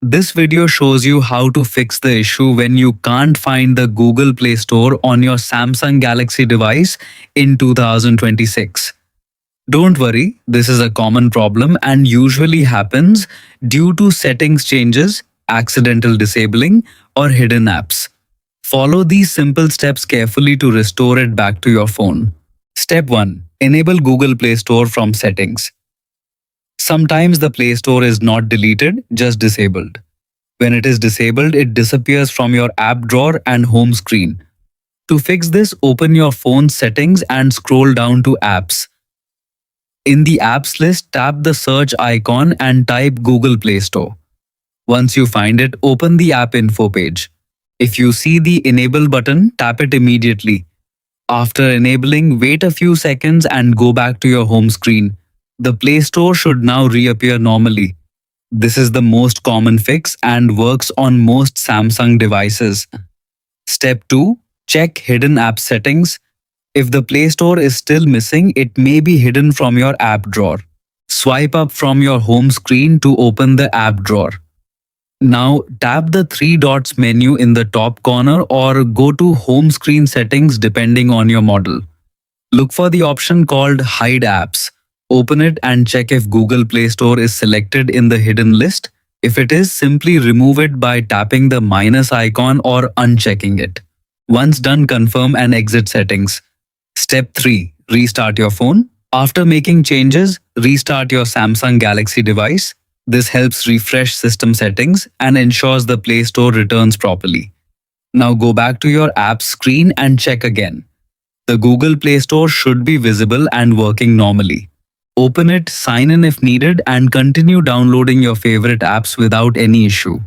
This video shows you how to fix the issue when you can't find the Google Play Store on your Samsung Galaxy device in 2026. Don't worry, this is a common problem and usually happens due to settings changes, accidental disabling, or hidden apps. Follow these simple steps carefully to restore it back to your phone. Step 1. Enable Google Play Store from settings. Sometimes the Play Store is not deleted, just disabled. When it is disabled, it disappears from your app drawer and home screen. To fix this, open your phone's settings and scroll down to Apps. In the Apps list, tap the search icon and type Google Play Store. Once you find it, open the app info page. If you see the Enable button, tap it immediately. After enabling, wait a few seconds and go back to your home screen. The Play Store should now reappear normally. This is the most common fix and works on most Samsung devices. Step 2. Check Hidden App Settings. If the Play Store is still missing, it may be hidden from your app drawer. Swipe up from your home screen to open the app drawer. Now tap the three dots menu in the top corner or go to Home Screen Settings depending on your model. Look for the option called Hide Apps. Open it and check if Google Play Store is selected in the hidden list. If it is, simply remove it by tapping the minus icon or unchecking it. Once done, confirm and exit settings. Step 3. Restart your phone. After making changes, restart your Samsung Galaxy device. This helps refresh system settings and ensures the Play Store returns properly. Now go back to your app screen and check again. The Google Play Store should be visible and working normally. Open it, sign in if needed, and continue downloading your favorite apps without any issue.